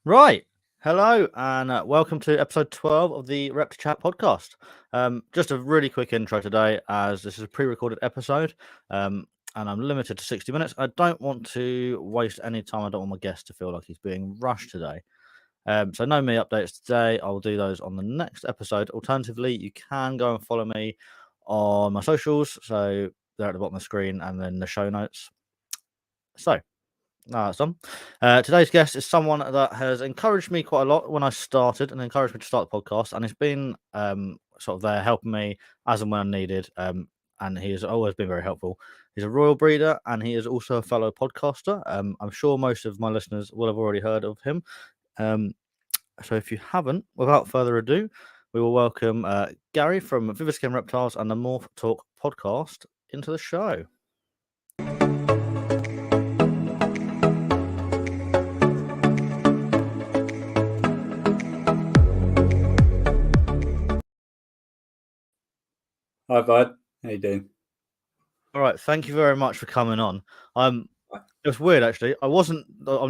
Right. Hello and welcome to episode 12 of the ReptiChat podcast. Just a really quick intro today, as this is a pre-recorded episode, and I'm limited to 60 minutes. I don't want to waste any time. I don't want my guest to feel like he's being rushed today. So no me updates today. I'll do those on the next episode. Alternatively, you can go and follow me on my socials. So they're at the bottom of the screen and then the show notes. So that's done. Today's guest is someone that has encouraged me quite a lot when I started and encouraged me to start the podcast. And it's been sort of there helping me as and when I needed. And he has always been very helpful. He's a royal breeder and he is also a fellow podcaster. I'm sure most of my listeners will have already heard of him. So if you haven't, without further ado, we will welcome Gary from Vivid Skin Reptiles and the Morph Talk podcast into the show. Hi, bud. How you doing? All right, thank you very much for coming on. It was weird actually. I'm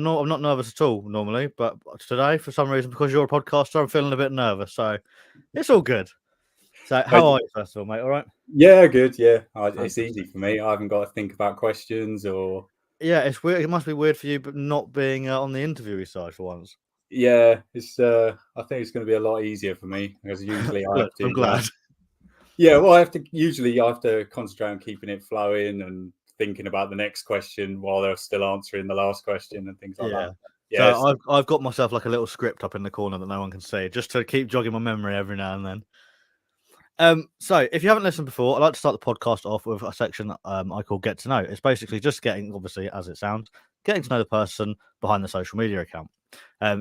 not nervous at all normally, but today for some reason, because you're a podcaster, I'm feeling a bit nervous. So it's all good. So how are you, first of all, mate? All right? Yeah, good. Yeah, it's easy for me. I haven't got to think about questions or. Yeah, it's weird. It must be weird for you, but not being on the interviewee side for once. Yeah, it's. I think it's going to be a lot easier for me because usually I have to. I'm glad. Yeah, well, I have to concentrate on keeping it flowing and thinking about the next question while they're still answering the last question and things like that. Yeah. So I've got myself like a little script up in the corner that no one can see, just to keep jogging my memory every now and then. So if you haven't listened before, I'd like to start the podcast off with a section I call Get to Know. It's basically just getting, obviously, as it sounds, getting to know the person behind the social media account.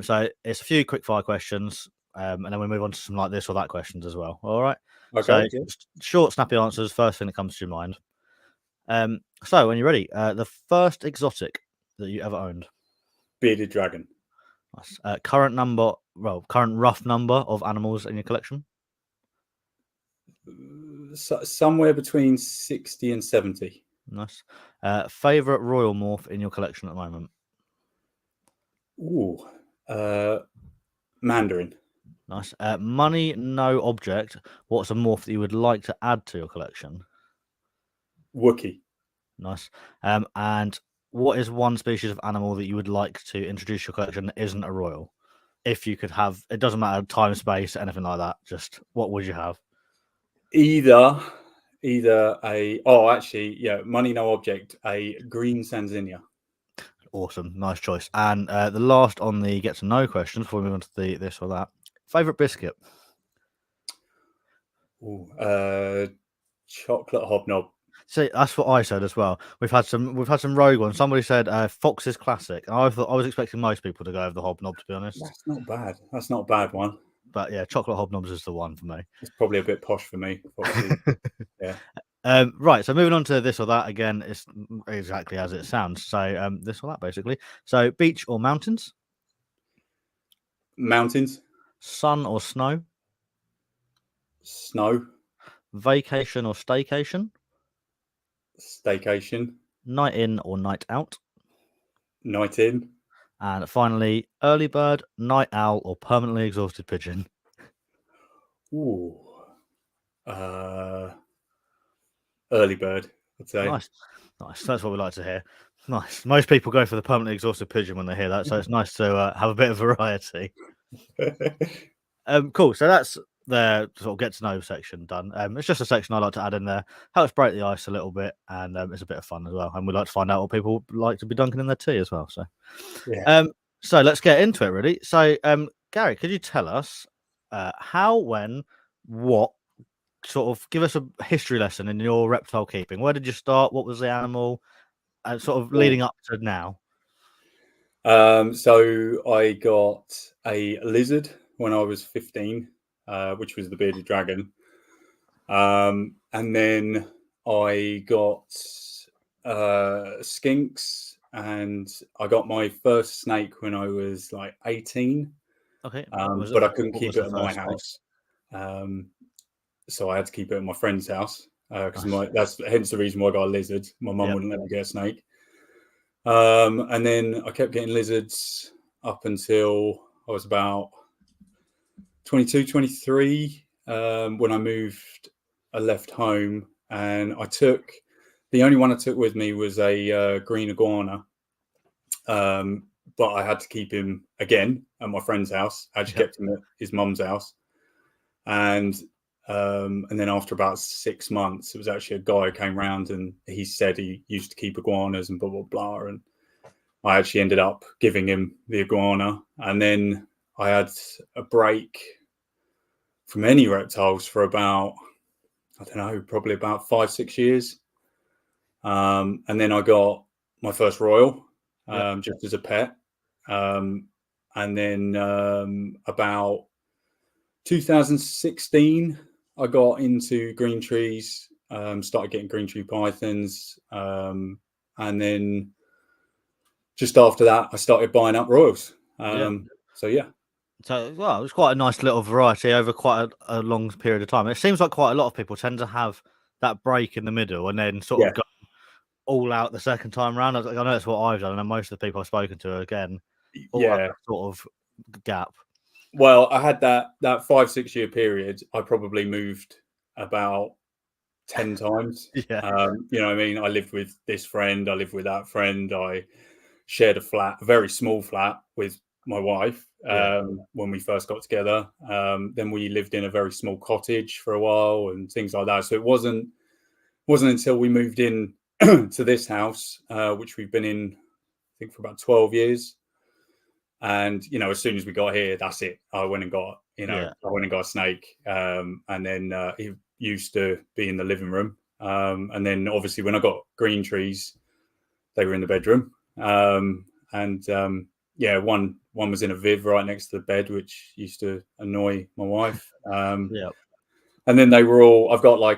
So it's a few quick fire questions, and then we move on to some like this or that questions as well. All right. Okay. So short, snappy answers. First thing that comes to your mind. So when you're ready, the first exotic that you ever owned. Bearded dragon. Nice. Current rough number of animals in your collection. Somewhere between 60 and 70. Nice. Favorite royal morph in your collection at the moment? Ooh, Mandarin. Nice. Money, no object. What's a morph that you would like to add to your collection? Wookiee. Nice. And what is one species of animal that you would like to introduce to your collection that isn't a royal? If you could have, it doesn't matter time, space, anything like that. Just what would you have? Either money, no object, a green Sanzinia. Awesome, nice choice. And the last on the get to know questions before we move on to the this or that. Favorite biscuit? Chocolate hobnob. See, that's what I said as well. We've had some rogue ones. Somebody said Fox's Classic. And I was expecting most people to go over the hobnob, to be honest. That's not bad. That's not a bad one. But yeah, chocolate hobnobs is the one for me. It's probably a bit posh for me. Yeah. Right. So moving on to this or that again, it's exactly as it sounds. So this or that basically. So beach or mountains? Mountains. Sun or snow? Snow. Vacation or staycation? Staycation. Night in or night out? Night in. And finally, early bird, night owl, or permanently exhausted pigeon. Ooh. Early bird, I'd say. Nice. That's what we like to hear. Nice. Most people go for the permanently exhausted pigeon when they hear that, so it's nice to have a bit of variety. Cool. So that's the sort of get to know section done. It's just a section I like to add in there, helps break the ice a little bit, and it's a bit of fun as well. And we like to find out what people like to be dunking in their tea as well. So, yeah. So let's get into it, really. So, Gary, could you tell us how, when, what, sort of give us a history lesson in your reptile keeping? Where did you start? What was the animal? Sort of leading up to now. So I got a lizard when I was 15, which was the bearded dragon. And then I got skinks, and I got my first snake when I was like 18. Okay. But I couldn't keep it at my house. So I had to keep it at my friend's house because that's hence the reason why I got a lizard. My mum wouldn't let me get a snake. And then I kept getting lizards. up until I was about 22, 23 when I left home, and the only one I took with me was a green iguana. But I had to keep him again at my friend's house. I actually kept him at his mum's house. And then after about 6 months, it was actually a guy who came round and he said he used to keep iguanas and blah, blah, blah. And I actually ended up giving him the iguana. And then I had a break from any reptiles for about, I don't know, probably about 5-6 years. And then I got my first royal just as a pet. And then about 2016, I got into green trees, started getting green tree pythons. And then just after that, I started buying up royals. So, yeah. So, well, it was quite a nice little variety over quite a long period of time. It seems like quite a lot of people tend to have that break in the middle and then sort of go all out the second time round. I know that's what I've done, and most of the people I've spoken to, again, all have that sort of gap. Well, I had that 5-6 year period. I probably moved about 10 times. You know what I mean? I lived with this friend. I lived with that friend. I shared a very small flat with my wife when we first got together. Then we lived in a very small cottage for a while and things like that. So it wasn't until we moved in to this house, which we've been in, I think, for about 12 years. And, you know, as soon as we got here, that's it. I went and got a snake. And then he used to be in the living room. And then obviously when I got green trees, they were in the bedroom. One was in a Viv right next to the bed, which used to annoy my wife. And then they were all,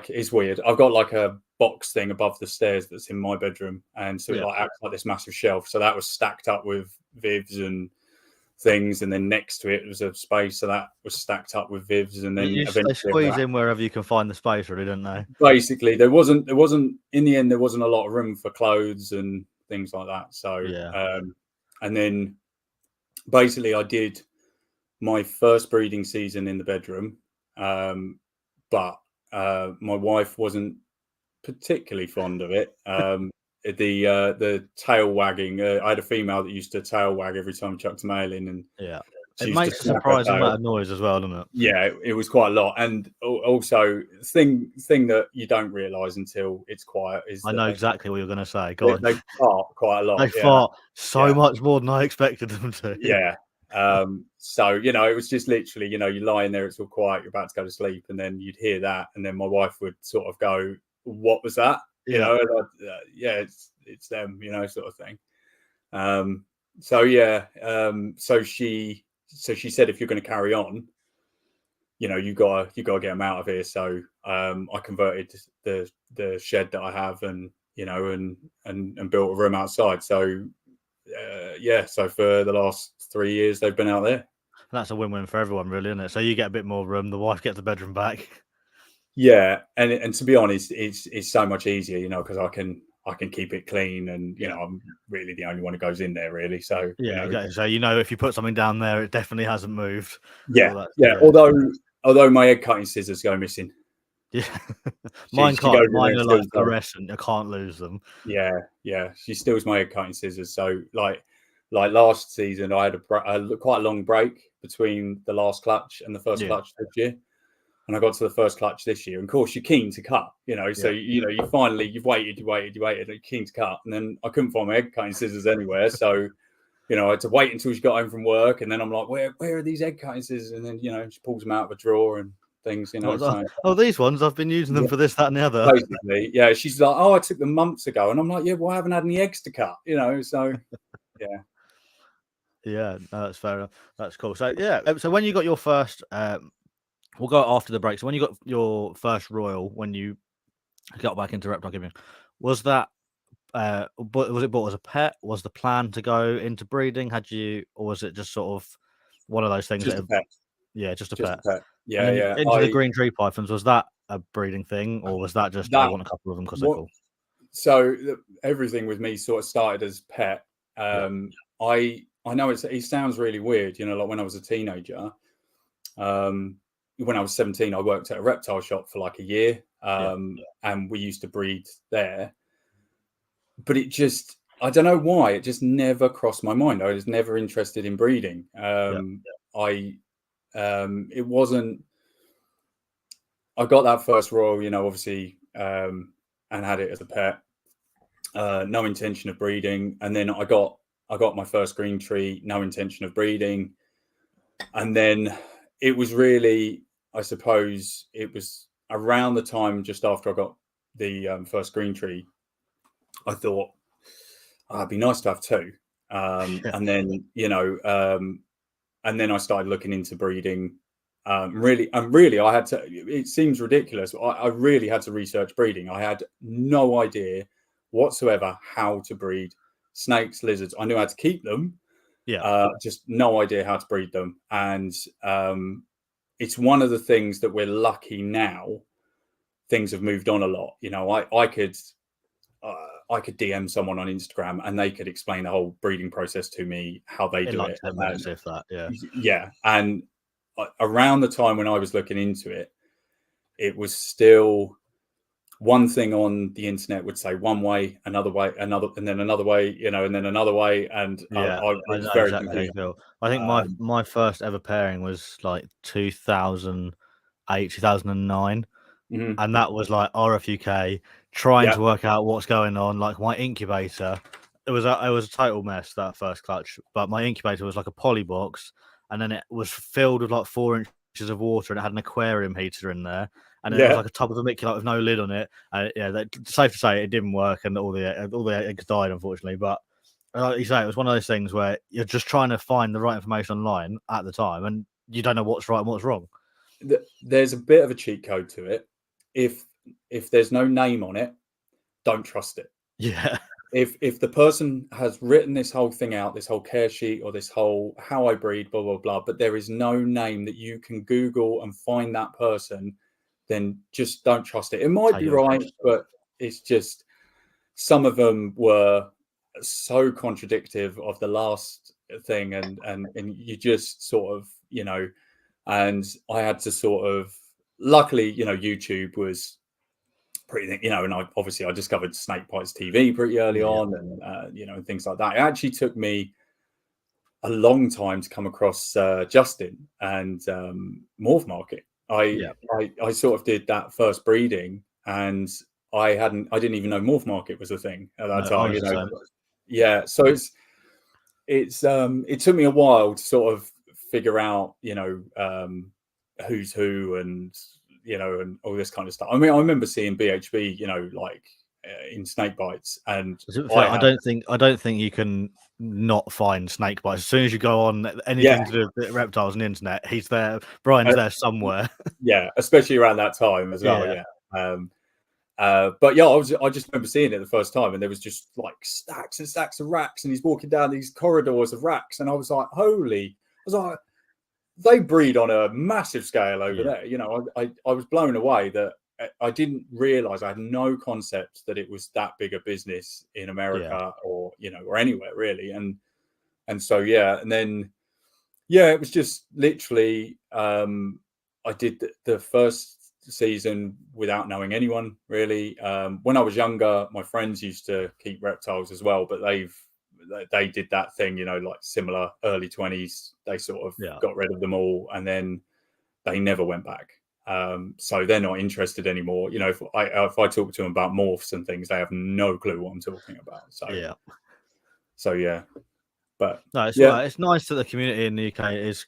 it's weird. I've got like a box thing above the stairs that's in my bedroom. And so it acts like this massive shelf. So that was stacked up with Vivs and things. And then next to it was a space. So that was stacked up with Vivs. And then they squeeze in wherever you can find the space, really, didn't they? Basically, there wasn't, in the end, there wasn't a lot of room for clothes and things like that. So, and then basically I did my first breeding season in the bedroom. But my wife wasn't particularly fond of it. The tail wagging. I had a female that used to tail wag every time I chucked a male in, and it makes a surprising amount of noise as well, doesn't it? Yeah, it was quite a lot. And also, thing that you don't realise until it's quiet is I know exactly what you're going to say. Go on. They fart quite a lot. They fart so much more than I expected them to. Yeah. So, you know, it was just literally, you know, you're lying there, it's all quiet, you're about to go to sleep, and then you'd hear that, and then my wife would sort of go, "What was that?" You know, it's them, you know, sort of thing. So she said, if you're going to carry on, you know, you gotta get them out of here. So I converted the shed that I have, and you know, and built a room outside. So so for the last 3 years they've been out there. That's a win-win for everyone, really, isn't it? So you get a bit more room, the wife gets the bedroom back. Yeah, and to be honest, it's so much easier, you know, because I can keep it clean, and you know, I'm really the only one who goes in there, really. So exactly. So you know, if you put something down there, it definitely hasn't moved. Although my egg cutting scissors go missing. Yeah, mine can't. Mine are like fluorescent. I can't lose them. Yeah. She steals my egg cutting scissors. So like last season, I had quite a long break between the last clutch and the first clutch this year, and I got to the first clutch this year. And of course, you're keen to cut, you know. So you know, you've waited, and you're keen to cut, and then I couldn't find my egg cutting scissors anywhere. So you know, I had to wait until she got home from work, and then I'm like, where are these egg cutting scissors? And then you know, she pulls them out of a drawer and things, you know. These ones, I've been using them for this, that, and the other. Basically, yeah. She's like, I took them months ago, and I'm like, well, I haven't had any eggs to cut, you know. So, no, that's fair enough. That's cool. So, so when you got your first, we'll go after the break. So, when you got your first royal, when you got back into reptile keeping, was that, was it bought as a pet? Was the plan to go into breeding? Or was it just sort of one of those things? Just a pet. Yeah, just a pet. Yeah. Into the green tree pythons, was that a breeding thing, or was that just I want a couple of them because they're cool? So everything with me sort of started as pet. I I know it sounds really weird, you know, like when I was a teenager, when I was 17, I worked at a reptile shop for like a year, and we used to breed there. But it just, I don't know why, it just never crossed my mind. I was never interested in breeding. It wasn't. I got that first royal, you know, obviously, and had it as a pet. No intention of breeding, and then I got my first green tree, no intention of breeding, and then it was really, I suppose, it was around the time just after I got the first green tree, I thought, oh, it'd be nice to have two, and then and then I started looking into breeding. Really, I had to. It seems ridiculous. I really had to research breeding. I had no idea whatsoever how to breed snakes, lizards. I knew how to keep them. Just no idea how to breed them. And it's one of the things that we're lucky now. Things have moved on a lot. You know, I could DM someone on Instagram and they could explain the whole breeding process to me, how they do it. 10 minutes, if that, and around the time when I was looking into it, it was still one thing on the internet would say one way, another way, another, and then another way, you know, and then another way. And I know exactly how you feel. I think my first ever pairing was like 2008, 2009. And that was like RFUK trying to work out what's going on. Like my incubator, it was a total mess, that first clutch. But my incubator was like a poly box, and then it was filled with like 4 inches of water, and it had an aquarium heater in there, and then it was like a tub of vermiculite with no lid on it. And safe to say, it didn't work, and all the eggs died, unfortunately. But like you say, it was one of those things where you're just trying to find the right information online at the time, and you don't know what's right and what's wrong. There's a bit of a cheat code to it. If there's no name on it, don't trust it. Yeah. If the person has written this whole thing out, this whole care sheet or this whole how I breed, blah, blah, blah, but there is no name that you can Google and find that person, then just don't trust it. It might be right, but it's just, some of them were so contradictive of the last thing, and you just sort of, you know, and I had to sort of, luckily, you know, YouTube was pretty, you know, and I discovered Snake Bites TV pretty early on, and you know, and things like that. It actually took me a long time to come across Justin and Morph Market. I sort of did that first breeding, and I didn't even know Morph Market was a thing at that time. You know, so it took me a while to sort of figure out, you know, who's who, and you know, and all this kind of stuff. I mean, I remember seeing BHB, you know, like in Snake Bites, and I don't think you can not find Snake Bites as soon as you go on anything to do with reptiles and the internet. He's there, Brian's there somewhere. Yeah, especially around that time as well. But yeah, I just remember seeing it the first time, and there was just like stacks and stacks of racks, and he's walking down these corridors of racks, and I was like, they breed on a massive scale over there. You know, I was blown away that I didn't realize, I had no concept that it was that big a business in America or, you know, or anywhere really. And so, and then, it was just literally, I did the first season without knowing anyone really. When I was younger, my friends used to keep reptiles as well, but they did that thing, you know, like similar early 20s, they sort of got rid of them all, and then they never went back. So they're not interested anymore. You know, if I talk to them about morphs and things, they have no clue what I'm talking about. So but no, it's nice that the community in the UK is,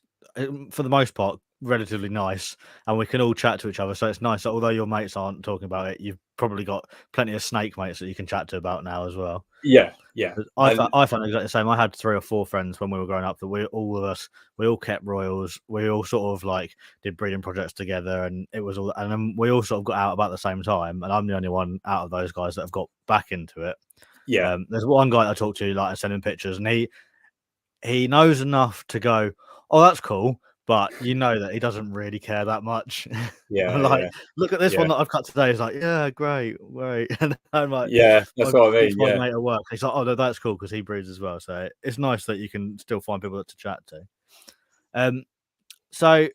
for the most part, relatively nice, and we can all chat to each other. So it's nice that although your mates aren't talking about it, you've probably got plenty of snake mates that you can chat to about now as well. I found exactly the same. I had 3 or 4 friends when we were growing up that we all kept royals. We all sort of like did breeding projects together, and it was all, and then we all sort of got out about the same time. And I'm the only one out of those guys that have got back into it. There's one guy I talked to, like, I sent him pictures, and he knows enough to go, oh, that's cool, but you know that he doesn't really care that much. Yeah, I'm like, yeah, look at this yeah, one that I've cut today. He's like, yeah, great. And I'm like, yeah. That's what I mean. my Yeah. mate at work. He's like, oh, no, that's cool because he breeds as well. So it's nice that you can still find people to chat to. So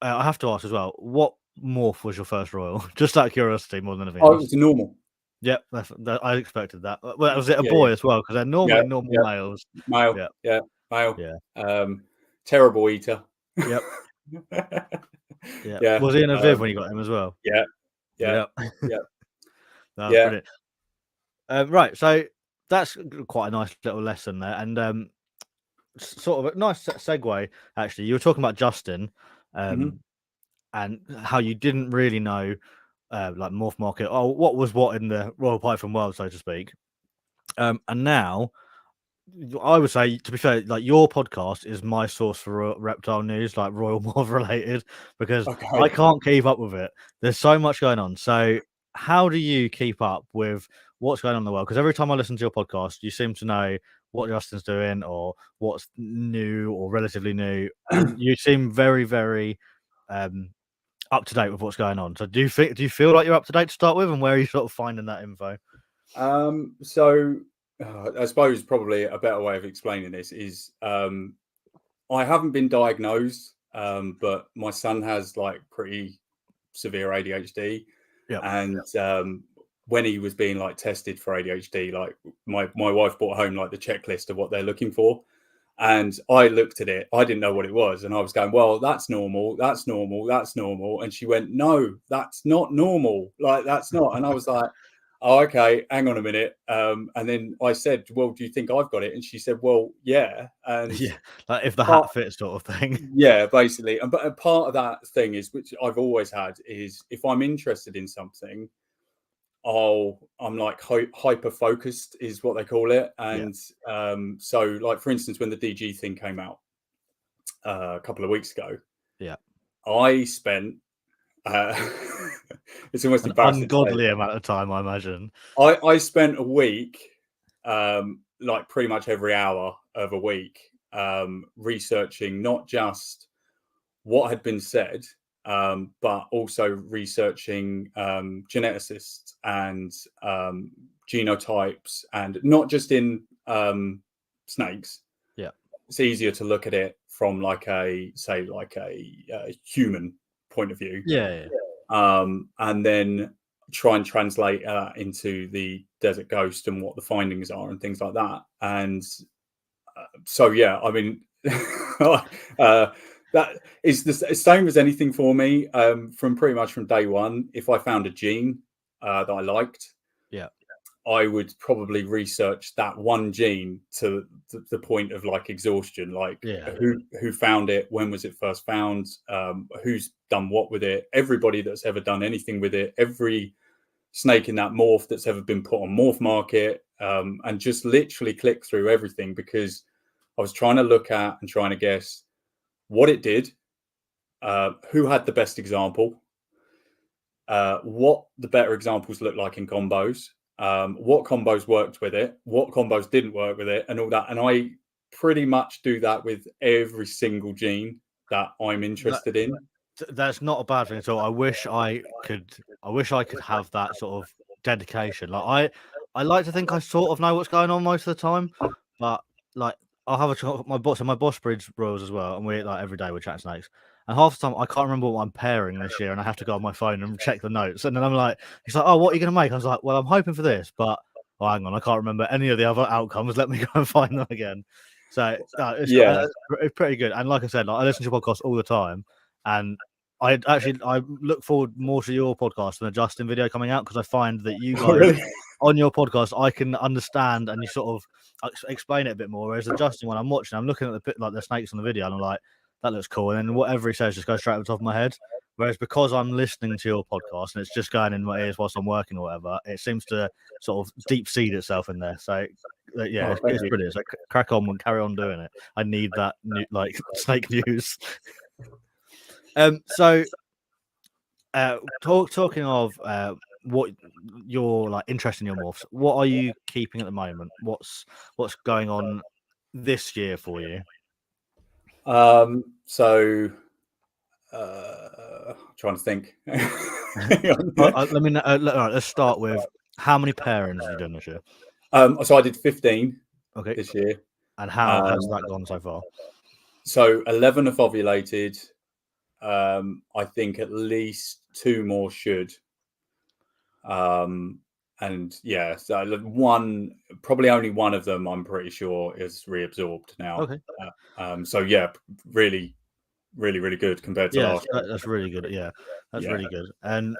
I have to ask as well, what morph was your first royal? Just out of curiosity, more than anything Oh, it else. was normal. Yep, I expected that. Well, was it a Yeah, boy yeah, as well? Because they're normally normal yeah. males. Male. Yeah, Yeah, male. yeah, Terrible eater. yep, yeah. Yeah. Was he in a Viv when you got him as well? Yeah, yeah, Yep. yeah, No, yeah. brilliant. Right, so that's quite a nice little lesson there, and sort of a nice segue. Actually, you were talking about Justin, Mm-hmm. and how you didn't really know, like Morph Market, or what was what in the Royal Python world, so to speak. And now, I would say, to be fair, like your podcast is my source for reptile news, like Royal Morph related, because I Okay. can't keep up with it. There's so much going on. So, how do you keep up with what's going on in the world? Because every time I listen to your podcast, you seem to know what Justin's doing or what's new or relatively new, and you seem very, very up to date with what's going on. So, do you feel like you're up to date to start with, and where are you sort of finding that info? So I suppose probably a better way of explaining this is I haven't been diagnosed, but my son has like pretty severe ADHD, Yeah, and when he was being like tested for ADHD, like my wife brought home like the checklist of what they're looking for. And I looked at it, I didn't know what it was. And I was going, well, that's normal, that's normal, that's normal. And she went, no, that's not normal. Like, that's not. And I was like, oh, okay, hang on a minute. And then I said, well, do you think I've got it? And she said, well, yeah. And yeah, like if the hat fits, sort of thing. yeah, basically. And but a part of that thing is, which I've always had, is if I'm interested in something, I'm like hyper focused is what they call it. And so like for instance, when the DG thing came out a couple of weeks ago, Yeah, I spent it's almost an embarrassing to say, ungodly amount of time, I imagine. I spent a week like pretty much every hour of a week researching not just what had been said, but also researching geneticists and genotypes, and not just in snakes. Yeah, it's easier to look at it from like a human point of view, yeah. and then try and translate into the desert ghost and what the findings are and things like that. And so yeah, I mean that is the same as anything for me. From pretty much from day one, if I found a gene that I liked, Yeah, I would probably research that one gene to the point of like exhaustion. Like yeah. who found it, when was it first found, who's done what with it, everybody that's ever done anything with it, every snake in that morph that's ever been put on Morph Market, and just literally click through everything, because I was trying to look at and trying to guess what it did, who had the best example, what the better examples look like in combos, what combos worked with it, what combos didn't work with it, and all that. And I pretty much do that with every single gene that I'm interested in. That's not a bad thing at all. I wish I could have that sort of dedication. Like I like to think I sort of know what's going on most of the time, but like I'll have a chat with my boss, and my boss breeds royals as well, and we like every day we chat snakes. And half the time I can't remember what I'm pairing this year, and I have to go on my phone and check the notes. And then I'm like, he's like, "Oh, what are you going to make?" I was like, "Well, I'm hoping for this, but oh, hang on, I can't remember any of the other outcomes. Let me go and find them again." So Yeah. it's pretty good. And like I said, like I listen to your podcast all the time, and I look forward more to your podcast than the Justin video coming out, because I find that you guys Really? on your podcast, I can understand and you sort of explain it a bit more. Whereas the Justin one, I'm watching, I'm looking at the snakes on the video, and I'm like, that looks cool. And then whatever he says just goes straight to the top of my head. Whereas because I'm listening to your podcast and it's just going in my ears whilst I'm working or whatever, it seems to sort of deep seed itself in there. So yeah, it's brilliant. So crack on and carry on doing it. I need that new, like snake news. So talking of what your like interest in your morphs, what are you keeping at the moment? What's going on this year for you? So trying to think. Let me know. All right, let's start with how many pairings have you done this year? So I did 15 this year. And how has that gone so far? So 11 have ovulated. I think at least 2 more should. And yeah, so probably only one of them, I'm pretty sure, is reabsorbed now. Okay. So yeah, really, really, really good compared to last year. That's really good. Yeah, that's really good. And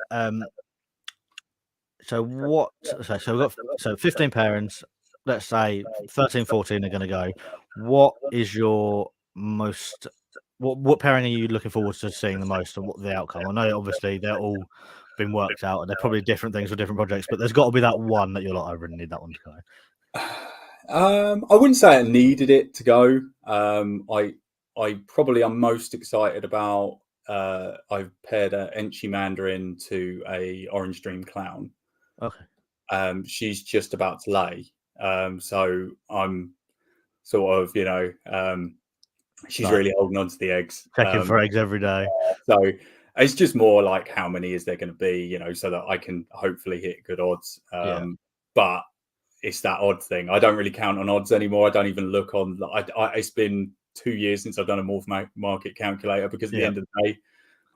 so what? So we've got 15 parents. Let's say 13, 14 are going to go. What is your most? What pairing are you looking forward to seeing the most, and what the outcome? I know obviously they're all been worked out, and they're probably different things for different projects, but there's got to be that one that you're like, I really need that one to go. I wouldn't say I needed it to go. I probably am most excited about. I've paired an Enchi Mandarin to a Orange Dream Clown. Okay. She's just about to lay. So I'm sort of, she's really holding on to the eggs. Checking for eggs every day. So it's just more like how many is there going to be, so that I can hopefully hit good odds. But it's that odd thing. I don't really count on odds anymore. I don't even look on. It's been 2 years since I've done a Morph market calculator, because at the end of the day,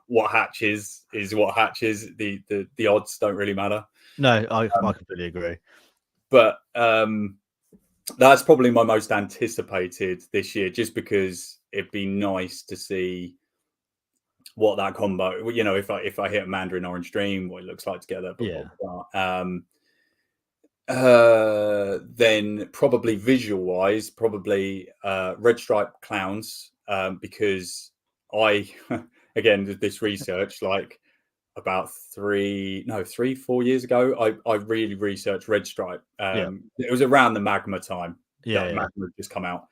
what hatches is what hatches. The odds don't really matter. No, I completely agree. But that's probably my most anticipated this year, just because it'd be nice to see what that combo, if I hit a Mandarin Orange Dream, what it looks like together. Then probably visual wise, red stripe clowns, because I again did this research like about 3-4 years ago. I really researched red stripe. It was around the magma time. Magma had just come out.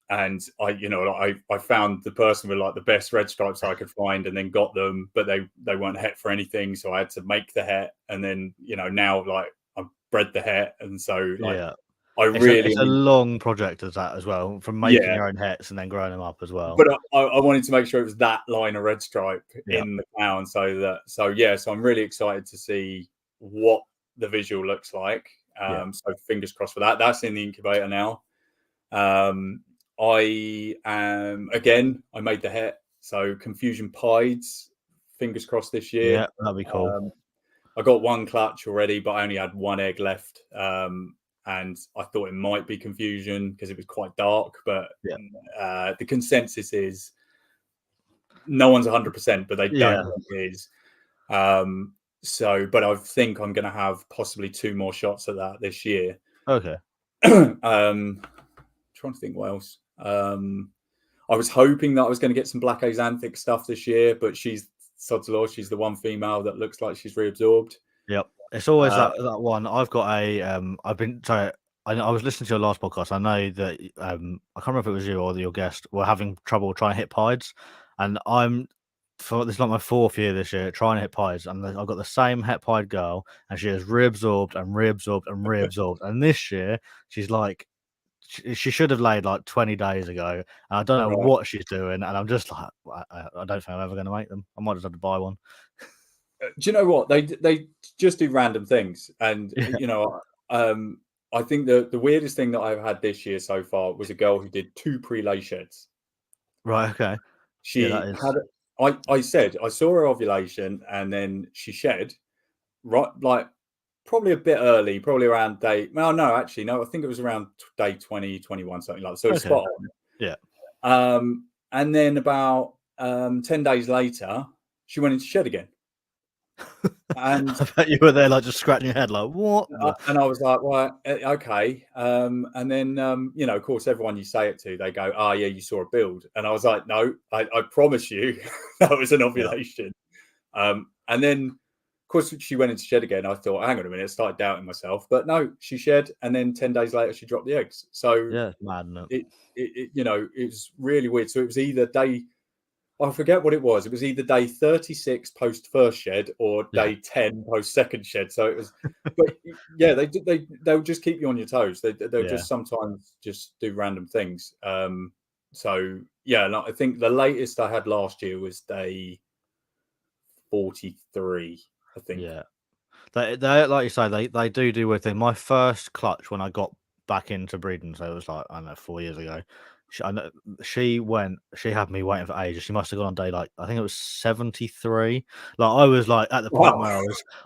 And I found the person with like the best red stripes I could find, and then got them, but they weren't het for anything, so I had to make the het. And then now like I've bred the het, and so like it's a long project as that as well, from making your own hets and then growing them up as well. But I wanted to make sure it was that line of red stripe in the clown, so I'm really excited to see what the visual looks like. So fingers crossed for that. That's in the incubator now. I made the het, so Confusion Pieds, fingers crossed this year. Yeah, that'd be cool. I got one clutch already, but I only had one egg left. And I thought it might be Confusion because it was quite dark, but the consensus is no one's 100%, but they don't think it is. But I think I'm going to have possibly 2 more shots at that this year. Okay. Trying to think what else. I was hoping that I was going to get some black axanthic stuff this year, but she's sod's law. She's the one female that looks like she's reabsorbed. Yep. It's always that one. I've got I was listening to your last podcast. I know that I can't remember if it was you or your guest were having trouble trying to hit pieds, and this is like my 4th year this year trying to hit pieds, and I've got the same het pied girl, and she has reabsorbed and reabsorbed and reabsorbed, and this year she's like, she should have laid like 20 days ago, and I don't know what she's doing, and I'm just like, I don't think I'm ever going to make them. I might just have to buy one. Do you know what they just do random things, and I think the weirdest thing that I've had this year so far was a girl who did 2 pre-lay sheds. Right. Okay. She had. I said I saw her ovulation, and then she shed right, like probably a bit early, probably around day. Well, no, actually, no. I think it was around day 20, 21, something like that. So it's spot on. Yeah. And then about 10 days later, she went into shed again. And I bet you were there like just scratching your head like, what? And I was like, well, okay. And then of course, everyone you say it to, they go, oh yeah, you saw a build. And I was like, no, I promise you that was an ovulation. And then of course she went into shed again. I thought, hang on a minute, I started doubting myself, but no, she shed, and then 10 days later she dropped the eggs. So it's mad, isn't it? It was really weird. So it was either I forget what it was. It was either day 36 post first shed or day 10 post second shed. So it was, but yeah, they'll just keep you on your toes. They'll just sometimes just do random things. So yeah, I think the latest I had last year was day 43. I think. Yeah. They like you say, they do weird thing. My first clutch when I got back into breeding, so it was like, I don't know, 4 years ago. She had me waiting for ages. She must have gone on day, like, I think it was 73. Like, I was like at the point where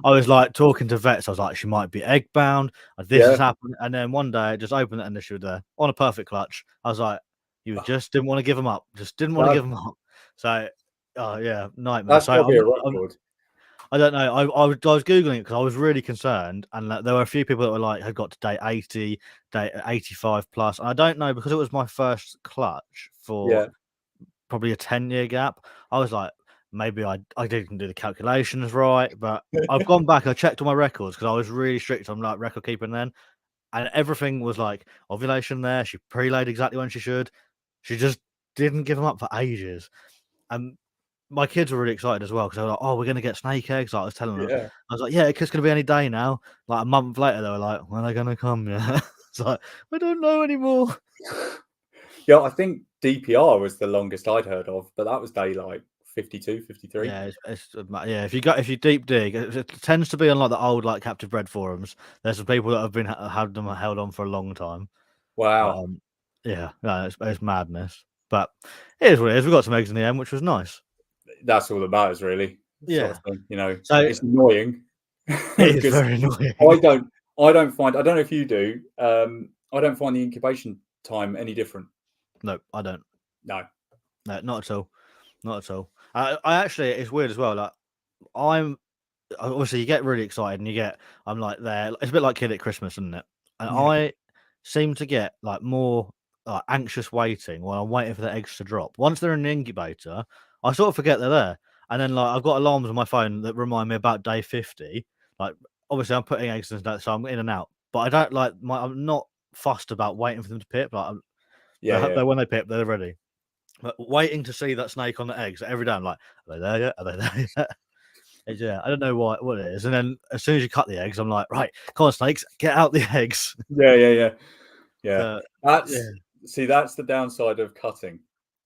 I was like talking to vets. I was like, she might be egg bound. This has happened. And then one day I just opened it and she was there on a perfect clutch. I was like, you just didn't want to give them up. Just didn't want to give them up. So, oh yeah, nightmare. That's So got to be a record. I don't know. I was googling it because I was really concerned, and there were a few people that were like had got to day 80, day 85 plus. And I don't know, because it was my first clutch for probably a 10-year gap. I was like, maybe I didn't do the calculations right, but I've gone back. I checked all my records because I was really strict on like record keeping then, and everything was like ovulation there. She pre-laid exactly when she should. She just didn't give them up for ages, and my kids were really excited as well because they were like, "Oh, we're going to get snake eggs." Like I was telling them, I was like, "Yeah, it's going to be any day now." Like a month later, they were like, "When are they going to come?" Yeah, it's like, I don't know anymore. Yeah, I think DPR was the longest I'd heard of, but that was day like 52, 53. Yeah, yeah. If you deep dig, it tends to be on like the old like captive bred forums. There's some people that have been had them held on for a long time. Wow. But, yeah, no, it's madness. But it is what it is. We got some eggs in the end, which was nice. That's all that matters, really. Yeah. Sort of thing, you know. So it's annoying. it is very annoying. I don't find. I don't know if you do. I don't find the incubation time any different. No, I don't. No, not at all. Not at all. I actually, it's weird as well. Like, obviously you get really excited and I'm like there. It's a bit like kid at Christmas, isn't it? And I seem to get like more anxious waiting while I'm waiting for the eggs to drop. Once they're in the incubator, I sort of forget they're there. And then like I've got alarms on my phone that remind me about day 50. Like, obviously I'm putting eggs in, so I'm in and out. But I don't like I'm not fussed about waiting for them to pip. Like, when they pip, they're ready. But waiting to see that snake on the eggs every day, I'm like, are they there yet? Are they there yet? Yeah, I don't know what it is. And then as soon as you cut the eggs, I'm like, right, come on, snakes, get out the eggs. Yeah. That's the downside of cutting.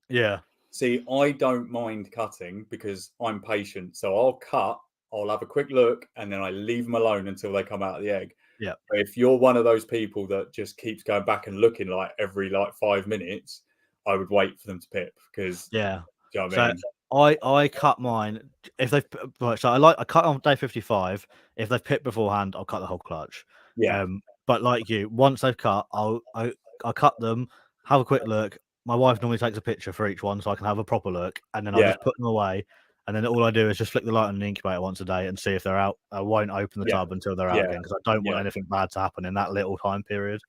Yeah. See, I don't mind cutting because I'm patient. So I'll cut, I'll have a quick look, and then I leave them alone until they come out of the egg. Yeah. But if you're one of those people that just keeps going back and looking like every like 5 minutes, I would wait for them to pip because yeah. Do you know what I mean? I cut mine if they've I cut on day 55. If they've pipped beforehand, I'll cut the whole clutch. Yeah. But like you, once they've cut, I'll cut them, have a quick look. My wife normally takes a picture for each one so I can have a proper look, and then I'll just put them away. And then all I do is just flick the light on the incubator once a day and see if they're out. I won't open the tub until they're out again because I don't want anything bad to happen in that little time period.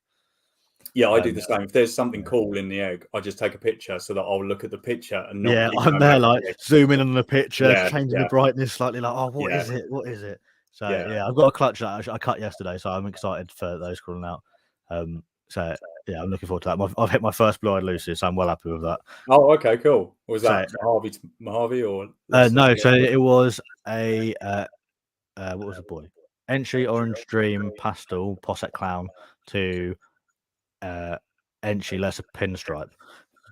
Yeah, I do the same. If there's something cool in the egg, I just take a picture so that I'll look at the picture and not. Yeah, I'm there like zooming in on the picture, changing the brightness slightly. Like, oh, what is it? What is it? So yeah, I've got a clutch that I cut yesterday, so I'm excited for those crawling out. So yeah, I'm looking forward to that. I've hit my first blue-eyed Lucy, so I'm well happy with that. Oh, okay, cool. Was that Mojave or? No, so it was a what was the boy? Entry Orange Dream Pastel Posset Clown to Entry Lesser Pinstripe,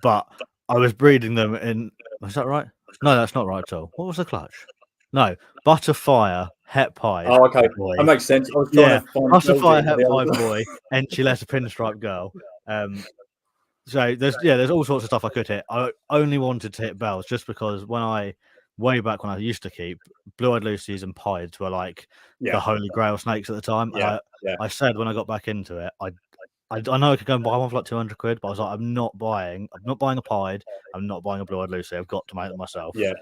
but I was breeding them in. Was that right? No, that's not right at all. What was the clutch? No, Butterfire Het Pied. Oh, okay, boy. That makes sense. I was trying to find Butterfire Het Pied boy, Entry Lesser Pinstripe girl. So there's all sorts of stuff I could hit. I only wanted to hit bells just because way back when I used to keep, blue-eyed Lucies and pieds were like the holy grail snakes at the time. I said when I got back into it, I know I could go and buy one for like 200 quid, but I was like, I'm not buying a pied. I'm not buying a blue-eyed Lucy. I've got to make them myself. So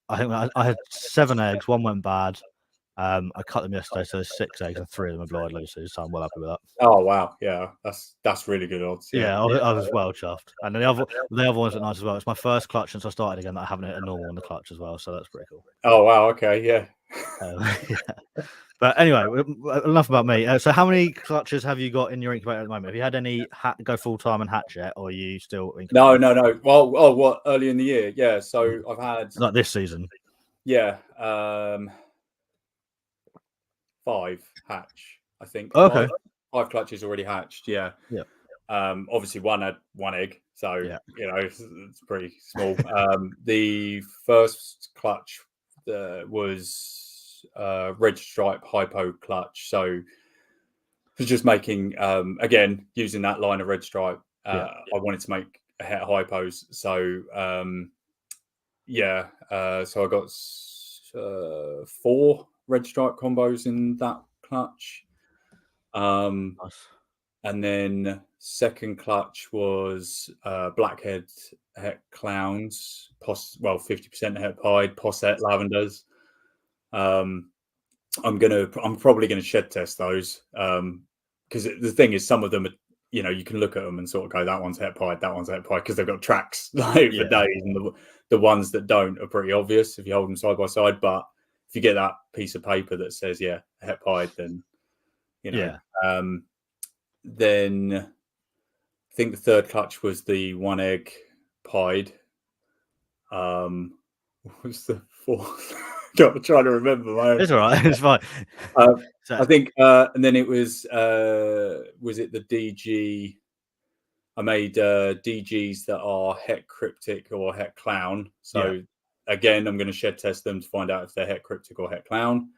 I think I had 7 eggs. One went bad. I cut them yesterday, so there's 6 eggs and 3 of them are blue-eyed Lucies. So I'm well happy with that. Oh wow, yeah, that's really good odds. Yeah, I was well chuffed. And the other ones are nice as well. It's my first clutch since I started again that I haven't hit a normal in the clutch as well, so that's pretty cool. Oh wow, okay, yeah. But anyway, enough about me. So how many clutches have you got in your incubator at the moment? Have you had any go full time and hatch yet, or are you still incubating? No. Well, what early in the year? Yeah, so I've had like this season. Yeah, 5 hatch. I think. Okay. 5 clutches already hatched. Yeah. Obviously, one had one egg, so Yeah. it's pretty small. The first clutch was red stripe hypo clutch, so was just making again using that line of red stripe. I wanted to make a het hypos, so so I got 4 red stripe combos in that clutch. Nice. And then second clutch was blackhead het clowns, 50% het pied, posset lavenders. I'm probably gonna shed test those because the thing is, some of them are, you can look at them and sort of go, that one's het pied, that one's het pied, because they've got tracks like for days, and the ones that don't are pretty obvious if you hold them side by side. But if you get that piece of paper that says het pied, then then I think the third clutch was the one egg pied. What was the fourth? I'm trying to remember. It's all right. It's fine. I think, and then it was it the DG? I made DGs that are het cryptic or het clown. So again, I'm going to shed test them to find out if they're het cryptic or het clown.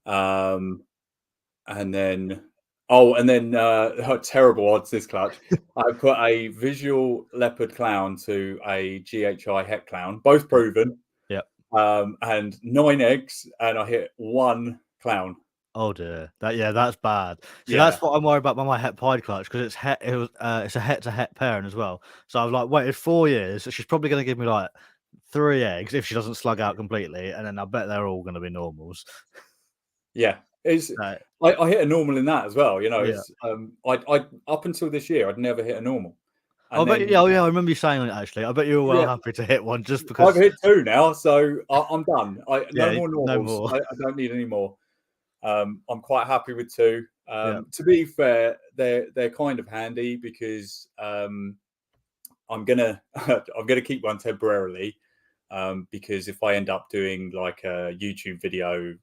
And then terrible odds this clutch. I put a visual leopard clown to a GHI het clown, both proven. And 9 eggs, and I hit 1 clown. Oh dear, that's bad. See, that's what I'm worried about by my het pied clutch, because it's a het to het pairing as well. So I've like waited 4 years. So she's probably going to give me like 3 eggs if she doesn't slug out completely, and then I bet they're all going to be normals. Yeah, I hit a normal in that as well. I up until this year I'd never hit a normal. I remember you saying it actually. I bet you were well happy to hit one just because. I've hit 2 now, so I'm done. No more normals. No more. I don't need any more. I'm quite happy with 2. To be fair, they're kind of handy because I'm gonna keep one temporarily because if I end up doing like a YouTube video,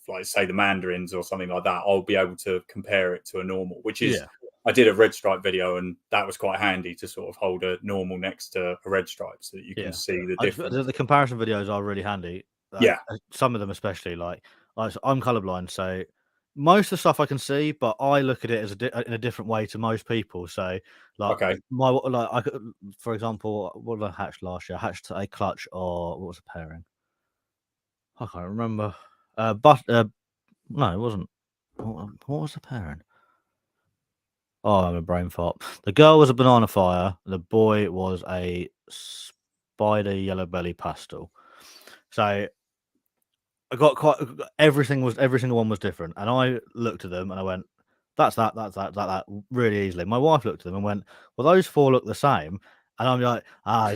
like say the mandarins or something like that, I'll be able to compare it to a normal, which is I did a red stripe video, and that was quite handy to sort of hold a normal next to a red stripe so that you can see the difference. The comparison videos are really handy. Some of them especially. Like I'm colorblind, so most of the stuff I can see, but I look at it as in a different way to most people. So for example, what did I hatch last year? I hatched a clutch, or what was the pairing? I can't remember. No, it wasn't. What was the pairing? Oh, I'm a brain fart. The girl was a banana fire. The boy was a spider yellow belly pastel. So I got every single one was different, and I looked at them and I went, that's that really easily. My wife looked at them and went, well, those 4 look the same, and I'm like,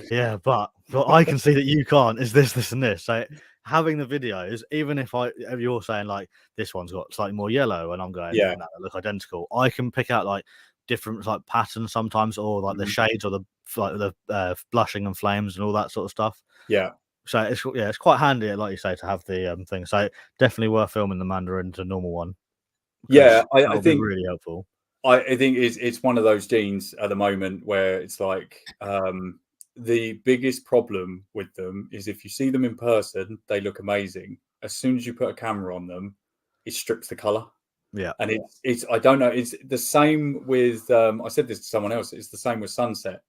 yeah, but I can see that you can't. Is this, and this? So having the videos, even if you're saying like this one's got slightly more yellow, and I'm going, no, they look identical, I can pick out like different like patterns sometimes, or like the shades, or the blushing and flames and all that sort of stuff. So it's quite handy, like you say, to have the thing. So definitely worth filming the mandarin to normal one. I think really helpful. I think it's one of those genes at the moment where it's like the biggest problem with them is if you see them in person, they look amazing. As soon as you put a camera on them, it strips the color. And it's I don't know. It's the same with I said this to someone else. It's the same with sunset.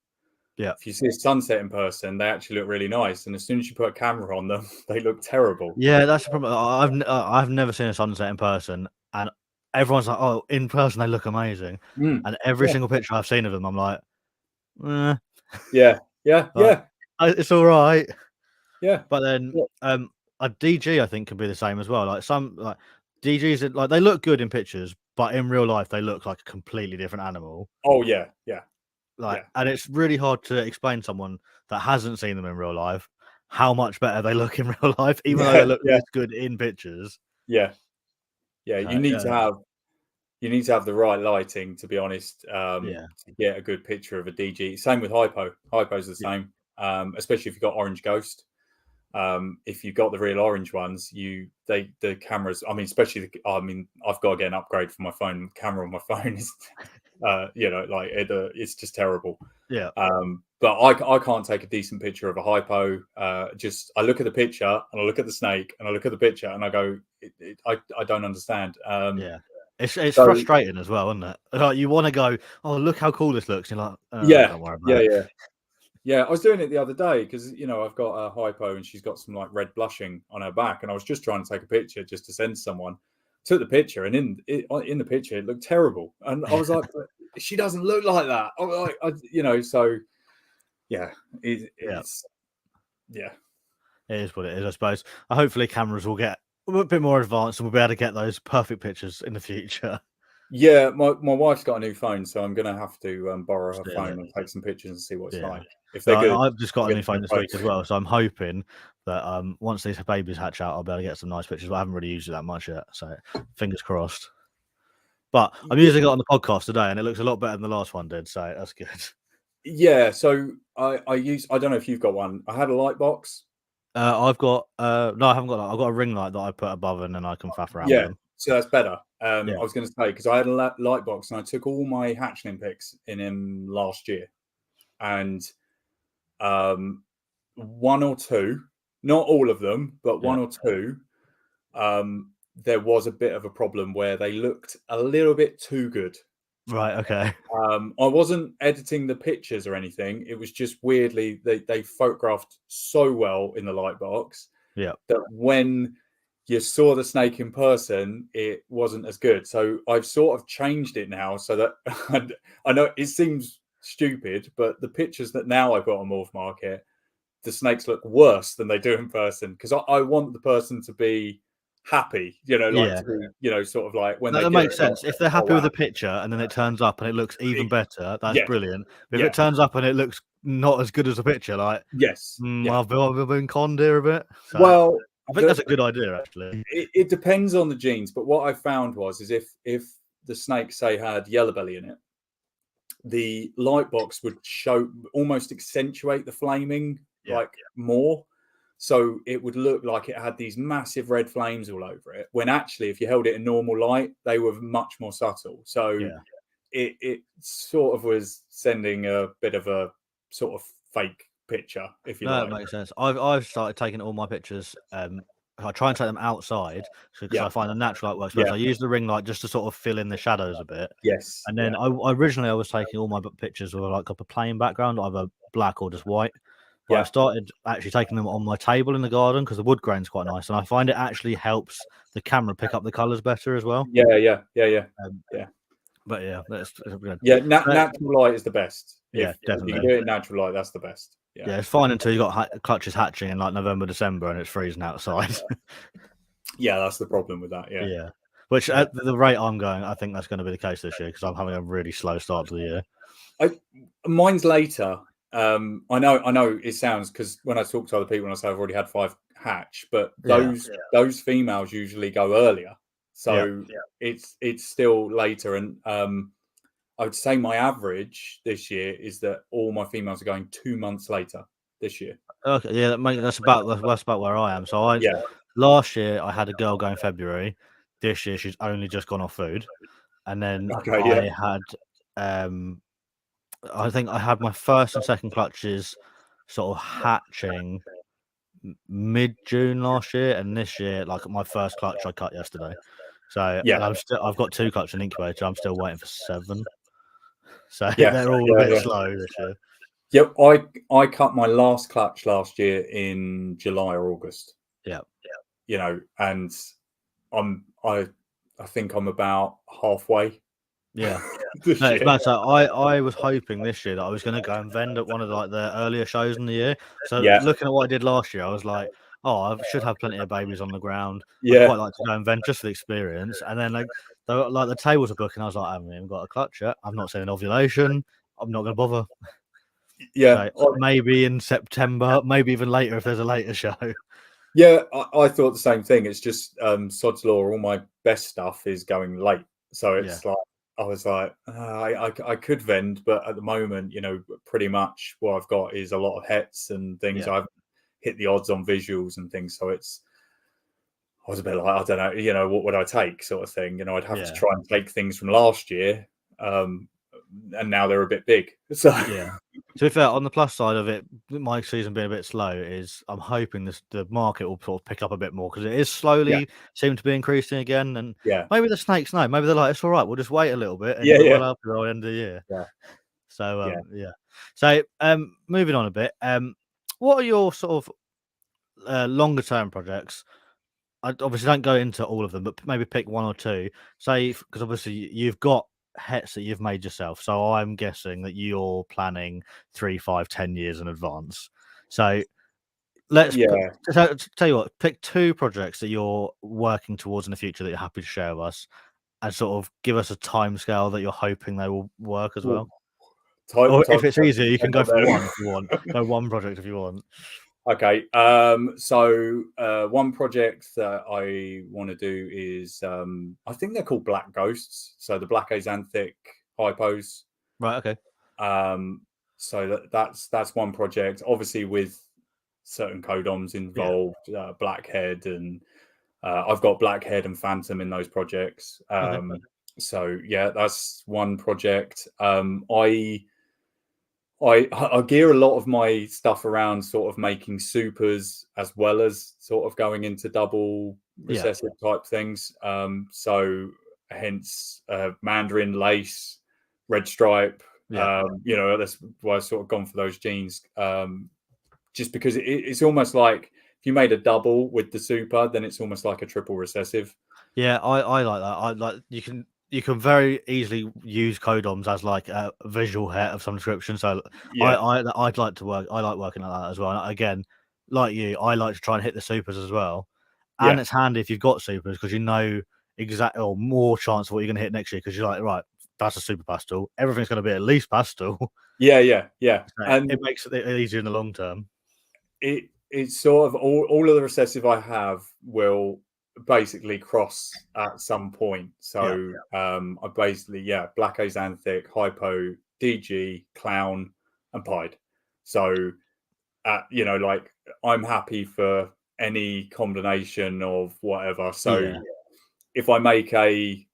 If you see a sunset in person, they actually look really nice, and as soon as you put a camera on them, they look terrible. Yeah, that's the problem. I've never seen a sunset in person, and everyone's like, "Oh, in person they look amazing," and every single picture I've seen of them, I'm like, it's all right. But then a DG I think can be the same as well. Like some like DGs, like they look good in pictures, but in real life they look like a completely different animal. Oh yeah. And it's really hard to explain to someone that hasn't seen them in real life how much better they look in real life, even though they look this good in pictures. You need to have the right lighting, to be honest, to get a good picture of a DG. Same with hypo. Hypo's the same, especially if you've got orange ghost. If you've got the real orange ones, the cameras. I mean, I've got to get an upgrade for my phone. The camera on my phone You know, like it's just terrible. Yeah. But I can't take a decent picture of a hypo. Just I look at the picture and I look at the snake and I look at the picture and I go, I don't understand. Yeah. It's frustrating as well, isn't it? Like you want to go, oh, look how cool this looks. You're like, don't worry about it. Yeah, I was doing it the other day because, you know, I've got a hypo and she's got some like red blushing on her back, and I was just trying to take a picture just to send to someone. Took the picture, and in the picture it looked terrible, and I was like, she doesn't look like that. I'm like, you know, so yeah, it's yeah. It is what it is, I suppose. Hopefully, cameras will get a bit more advanced and we'll be able to get those perfect pictures in the future. Yeah, my wife's got a new phone, so I'm going to have to borrow her phone and take some pictures and see what it's like. If they're good, I've just got a new phone this week as well, so I'm hoping that once these babies hatch out, I'll be able to get some nice pictures. But I haven't really used it that much yet, so fingers crossed. But I'm using it on the podcast today, and it looks a lot better than the last one did, so that's good. Yeah, so I don't know if you've got one. I had a light box. I've got no, I haven't got that. I've got a ring light that I put above, and then I can faff around with them. So that's better. I was going to say, because I had a light box and I took all my hatchling pics in him last year, and one or two, not all of them, but one or two, there was a bit of a problem where they looked a little bit too good. Right. Okay. I wasn't editing the pictures or anything. It was just weirdly they photographed so well in the light box that when you saw the snake in person, it wasn't as good. So I've sort of changed it now so that I know it seems stupid, but the pictures that now I've got on Morph Market, the snakes look worse than they do in person, because I want the person to be happy, you know, like to be, you know, sort of like when that makes sense. If they're happy with the picture and then it turns up and it looks even better, that's brilliant. But if it turns up and it looks not as good as the picture, like I've been conned here a bit. So well, I think that's a good idea, actually. It depends on the genes, but what I found was if the snake, say, had yellow belly in it, the light box would almost accentuate the flaming more. So it would look like it had these massive red flames all over it, when actually, if you held it in normal light, they were much more subtle. So it sort of was sending a bit of a sort of fake picture, if you like. That makes sense. I've started taking all my pictures. I try and take them outside because I find the natural light works best. I use the ring light just to sort of fill in the shadows a bit. Yes. And then I originally was taking all my pictures with like a plain background, either black or just white. But I started actually taking them on my table in the garden because the wood grain's quite nice, and I find it actually helps the camera pick up the colours better as well. Yeah. But that's good. Natural light is the best. Definitely. If you do it in natural light, that's the best. Yeah, it's fine until you got clutches hatching in like November, December, and it's freezing outside. Yeah, that's the problem with that. Yeah. Which at the rate I'm going, I think that's going to be the case this year because I'm having a really slow start to the year. Mine's later. I know it sounds, because when I talk to other people and I say I've already had 5 hatch, but those females usually go earlier, so it's still later. And I would say my average this year is that all my females are going 2 months later this year. Okay, that's about where I am. So last year I had a girl go in February. This year she's only just gone off food, and then I had I think I had my first and second clutches sort of hatching mid-June last year, and this year, like my first clutch I cut yesterday. So I've got 2 clutches in incubator. I'm still waiting for 7. So they're all a bit slow this year. Yep, I cut my last clutch last year in July or August. Yeah. You know, and I think I'm about halfway. Yeah. I was hoping this year that I was going to go and vend at one of the earlier shows in the year. So looking at what I did last year, I was like, oh, I should have plenty of babies on the ground. I'd quite like to go and vend just for the experience. And then the tables are booking. I was like, I haven't even got a clutch yet. I've not seen an ovulation. I'm not going to bother. Yeah. So maybe in September, maybe even later if there's a later show. Yeah, I thought the same thing. It's just sod's law. All my best stuff is going late. So it's like, I was like, I could vend, but at the moment, you know, pretty much what I've got is a lot of hets and things. I've hit the odds on visuals and things. So I was a bit like, I don't know, you know, what would I take, sort of thing. You know, I'd have to try and take things from last year, now they're a bit big. So yeah. To be fair, on the plus side of it, my season being a bit slow is I'm hoping the market will sort of pick up a bit more because it is slowly seem to be increasing again. And maybe the snakes know. Maybe they're like, it's all right. We'll just wait a little bit and it'll be well after the end of the year. Yeah. So So moving on a bit. What are your sort of longer term projects? I obviously don't go into all of them, but maybe pick one or two. Say, because obviously you've got hets that you've made yourself, so I'm guessing that you're planning 3, 5, 10 years in advance. So let's tell you what, pick 2 projects that you're working towards in the future that you're happy to share with us, and sort of give us a timescale that you're hoping they will work as well. Or if it's easier, you can go for one if you want. Go one project if you want. Okay. So one project that I want to do is I think they're called black ghosts. So the black axanthic hypos. Right. Okay. So that's one project. Obviously, with certain codoms involved, blackhead, and I've got blackhead and phantom in those projects. So yeah, that's one project. I gear a lot of my stuff around sort of making supers as well as sort of going into double recessive type things. So hence Mandarin, lace, red stripe. That's why I've sort of gone for those genes. Just because it's almost like if you made a double with the super, then it's almost like a triple recessive. Yeah, I like that. I like you can very easily use codoms as like a visual het of some description. So I'd like to work. I like working like that as well. And again, like you, I like to try and hit the supers as well. And it's handy if you've got supers because you know exactly or more chance of what you're going to hit next year because you're like, right, that's a super pastel. Everything's going to be at least pastel. Yeah. So and it makes it easier in the long term. It's sort of all of the recessive I have will basically cross at some point. So I basically black axanthic, hypo, DG, clown, and pied. So like I'm happy for any combination of whatever. So if I make a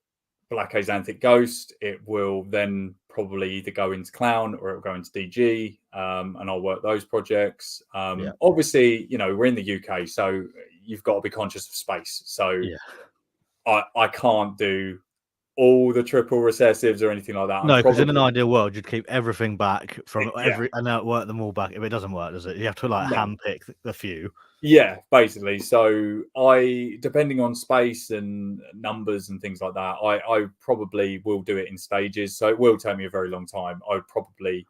black axanthic ghost, it will then probably either go into clown or it will go into DG, and I'll work those projects. Obviously, we're in the UK, so you've got to be conscious of space. So I can't do all the triple recessives or anything like that. No, because in an ideal world, you'd keep everything back from and then work them all back. If it doesn't work, does it? You have to handpick the few. Yeah, basically. So depending on space and numbers and things like that, I probably will do it in stages. So it will take me a very long time. I would probably,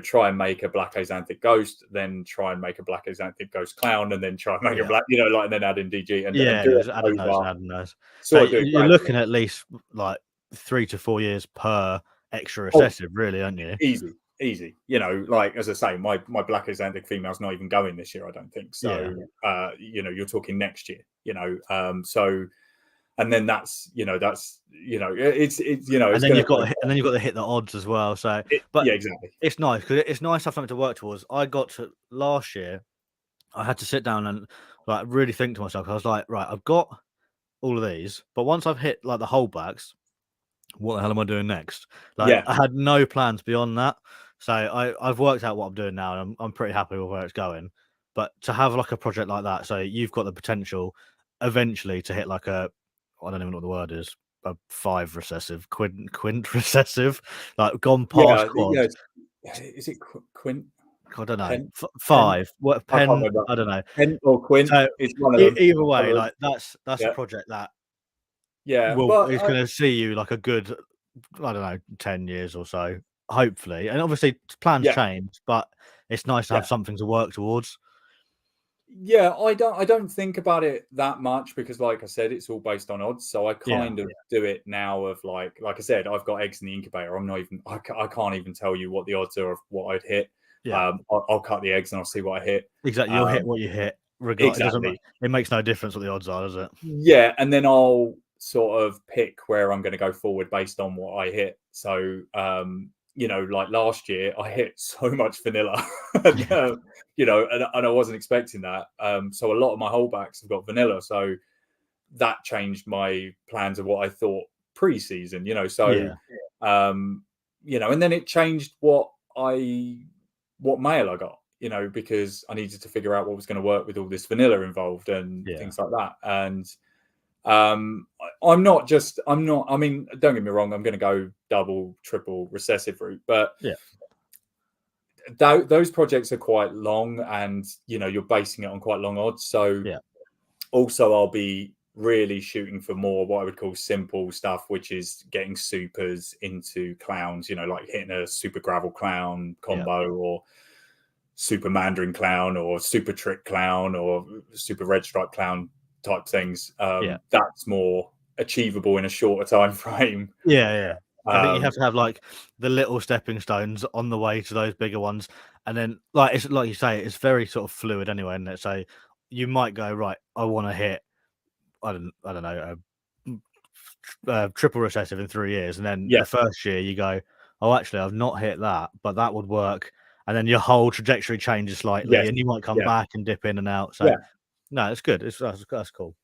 try and make a black axanthic ghost, then try and make a black axanthic ghost clown, and then try and make a black, and then add in DG and adding those. So you're looking at least like 3 to 4 years per extra recessive, really, aren't you? Easy. Like as I say, my black axanthic female's not even going this year, I don't think. So you're talking next year. So and then that's it's and then you've got to hit the odds as well. So exactly. It's nice because it's nice to have something to work towards. I got to last year, I had to sit down and like really think to myself. I was like, right, I've got all of these, but once I've hit like the holdbacks, what the hell am I doing next? Like I had no plans beyond that. So I've worked out what I'm doing now, and I'm pretty happy with where it's going. But to have like a project like that, so you've got the potential eventually to hit like a, I don't even know what the word is, a 5 recessive, quint recessive, like gone past quad. Is it quint? I don't know. 5. What pen? I don't know. Pen or quint? So it's one of them. Either way, like that's a project that it's going to see you like a good, I don't know, 10 years or so, hopefully. And obviously plans change, but it's nice to have something to work towards. Yeah, I don't think about it that much because, like I said, it's all based on odds. So I kind of do it now of like I said, I've got eggs in the incubator. I can't even tell you what the odds are of what I'd hit. I'll cut the eggs and I'll see what I hit. Exactly, you'll hit what you hit. Exactly. It makes no difference what the odds are, does it? Yeah, and then I'll sort of pick where I'm going to go forward based on what I hit. So, like last year, I hit so much vanilla, and I wasn't expecting that. So a lot of my holdbacks have got vanilla. So that changed my plans of what I thought pre-season. So and then it changed what mail I got, because I needed to figure out what was going to work with all this vanilla involved and things like that. And I'm not, I mean, don't get me wrong, I'm going to go double, triple recessive route, but those projects are quite long, and you're basing it on quite long odds. So also I'll be really shooting for more what I would call simple stuff, which is getting supers into clowns, like hitting a super gravel clown combo or super mandarin clown or super trick clown or super red stripe clown type things. That's more achievable in a shorter time frame. I think you have to have like the little stepping stones on the way to those bigger ones, and then it's like you say, it's very sort of fluid anyway. And let's say you might go, right, I want to hit, I don't know, triple recessive in 3 years, and then the first year you go, oh, actually, I've not hit that, but that would work, and then your whole trajectory changes slightly, and you might come back and dip in and out. So no, it's good. That's cool.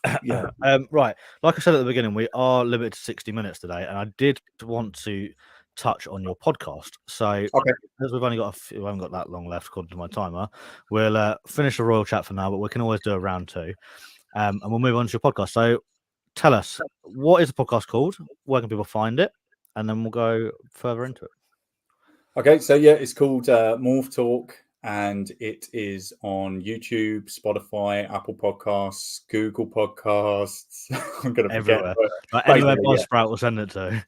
Right, like I said at the beginning, we are limited to 60 minutes today, and I did want to touch on your podcast. So as we haven't got that long left according to my timer, we'll finish the royal chat for now, but we can always do a round 2, and we'll move on to your podcast. So tell us, what is the podcast called? Where can people find it? And then we'll go further into it. Okay, so it's called Morph Talk, and it is on YouTube, Spotify, Apple Podcasts, Google Podcasts. I'm going to forget. Anywhere Buzzsprout will send it to.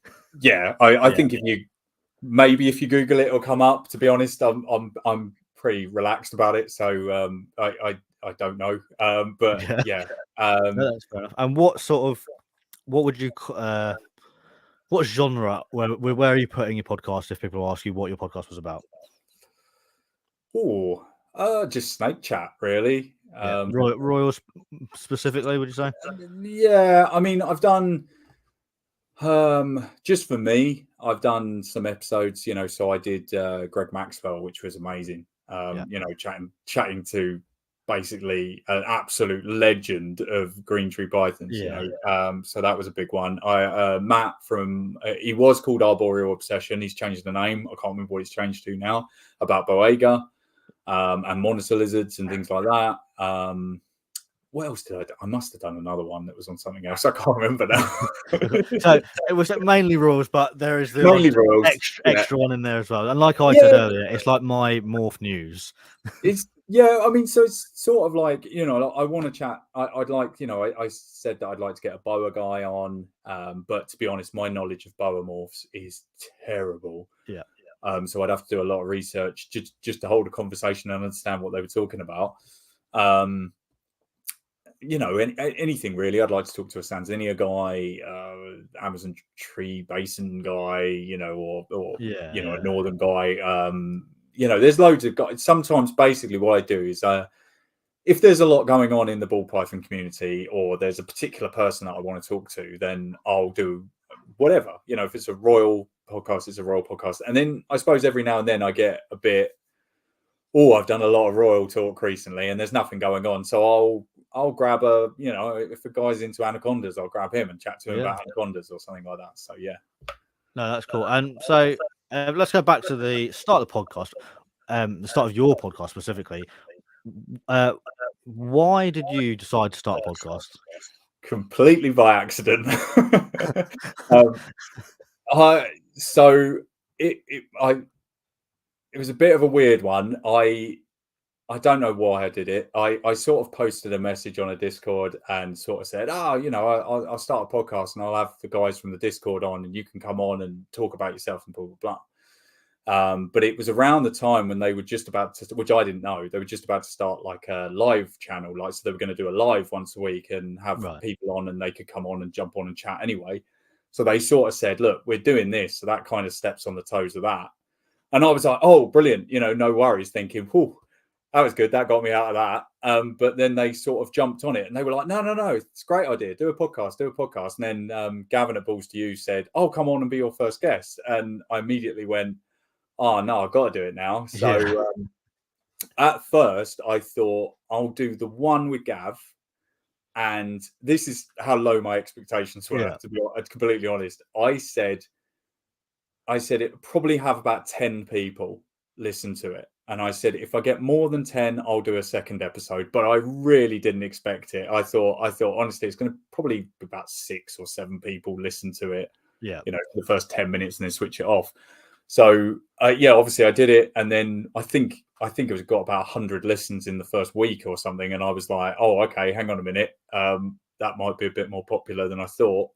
I think if you Google it, it'll come up. To be honest, I'm pretty relaxed about it, so I don't know. But that's fair enough. And what would you what genre, where are you putting your podcast if people ask you what your podcast was about? Just snake chat, really. Royals specifically, would you say? Yeah, I mean, I've done just for me, I've done some episodes, so I did Greg Maxwell, which was amazing. Chatting to basically an absolute legend of green tree pythons, so that was a big one. Matt from he was called Arboreal Obsession, he's changed the name, I can't remember what he's changed to now, about Boega and monitor lizards and things like that. What else did I do? I must have done another one that was on something else. I can't remember now. So it was mainly rules, but there is the extra one in there as well. And like I said earlier, it's like my Morph news. I mean, so it's sort of like, I want to chat. I'd like, I said that I'd like to get a boa guy on, but to be honest, my knowledge of boa morphs is terrible. So I'd have to do a lot of research just to hold a conversation and understand what they were talking about. Anything really. I'd like to talk to a Tanzania guy, Amazon tree basin guy, or a northern guy. There's loads of guys. Sometimes basically what I do is if there's a lot going on in the ball python community, or there's a particular person that I want to talk to, then I'll do whatever. If it's a royal podcast, it's a royal podcast. And then I suppose every now and then I get a bit, I've done a lot of royal talk recently and there's nothing going on. So I'll grab if a guy's into anacondas, I'll grab him and chat to him about anacondas or something like that. So no, that's cool. And so let's go back to the start of the podcast, the start of your podcast specifically. Why did you decide to start a podcast? Completely by accident. It was a bit of a weird one. I don't know why I did it. I sort of posted a message on a Discord and sort of said, I'll start a podcast and I'll have the guys from the Discord on and you can come on and talk about yourself and blah, blah, blah. But it was around the time when they were just about to, which I didn't know, they were just about to start like a live channel. So they were going to do a live once a week and have people on and they could come on and jump on and chat anyway. So they sort of said, look, we're doing this. So that kind of steps on the toes of that. And I was like, oh, brilliant. No worries, thinking, whew, that was good. That got me out of that. But then they sort of jumped on it and they were like, no, it's a great idea. Do a podcast. And then Gavin at Balls to You said, oh, come on and be your first guest. And I immediately went, oh, no, I've got to do it now. So at first I thought I'll do the one with Gav. And this is how low my expectations were, to be completely honest. I said, I said it probably have about 10 people listen to it. And I said, if I get more than 10, I'll do a second episode. But I really didn't expect it. I thought honestly, it's going to probably be about 6 or 7 people listen to it. Yeah. For the first 10 minutes and then switch it off. So obviously I did it. And then I think it was got about 100 listens in the first week or something. And I was like, oh, okay, hang on a minute. That might be a bit more popular than I thought.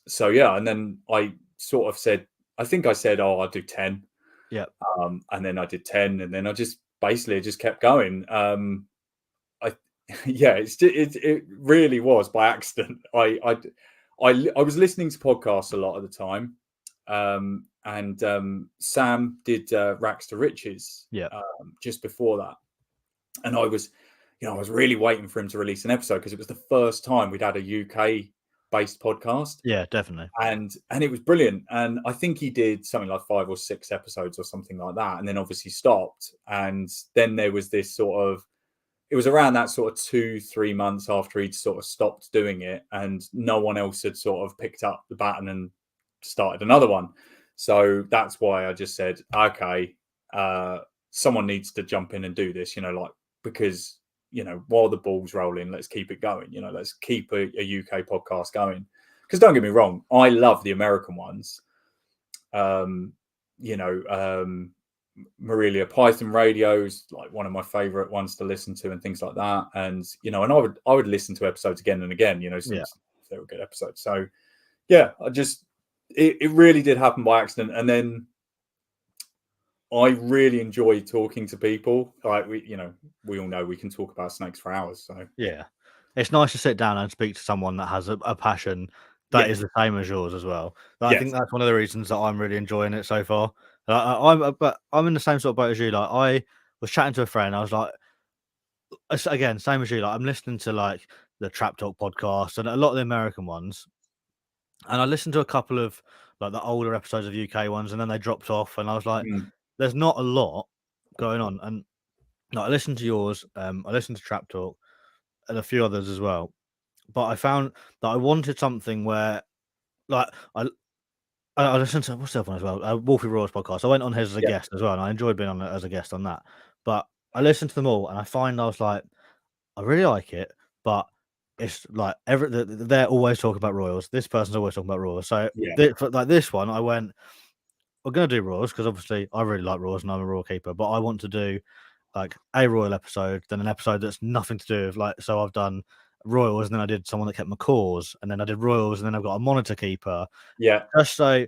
So yeah, and then I sort of said, I think I said, oh, I'll do 10. Yeah. And then I did 10, and then I just kept going. It really was by accident. I was listening to podcasts a lot of the time. And Sam did Racks to Riches just before that. And I was really waiting for him to release an episode because it was the first time we'd had a UK based podcast. Yeah, definitely. And it was brilliant. And I think he did something like 5 or 6 episodes or something like that. And then obviously stopped. And then there was this sort of, it was around that sort of 2-3 months after he'd sort of stopped doing it. And no one else had sort of picked up the baton and started another one. So that's why I just said, okay, someone needs to jump in and do this, because while the ball's rolling, let's keep it going. Let's keep a UK podcast going. Because don't get me wrong, I love the American ones. Morelia Python Radio's like one of my favorite ones to listen to and things like that. And, and I would listen to episodes again and again, since they were good episodes. So yeah, it really did happen by accident. And then I really enjoy talking to people. Like we all know we can talk about snakes for hours. So yeah, it's nice to sit down and speak to someone that has a passion that is the same as yours as well. I think that's one of the reasons that I'm really enjoying it so far. But I'm in the same sort of boat as you. Like I was chatting to a friend. I was like, again, same as you. Like I'm listening to like the Trap Talk podcast and a lot of the American ones, and I listened to a couple of like the older episodes of UK ones, and then they dropped off. And I was like, there's not a lot going on. And I listened to yours. I listened to Trap Talk and a few others as well. But I found that I wanted something where, like, I listened to what's the other one as well, Wolfie Roy's podcast. I went on his as a guest as well, and I enjoyed being on as a guest on that. But I listened to them all, and I was like, I really like it, but it's like they're always talking about royals. This person's always talking about royals. So like this one, I went, we're gonna do royals because obviously I really like royals and I'm a royal keeper, but I want to do like a royal episode, then an episode that's nothing to do with like. So I've done royals, and then I did someone that kept macaws, and then I did royals, and then I've got a monitor keeper. Yeah, just so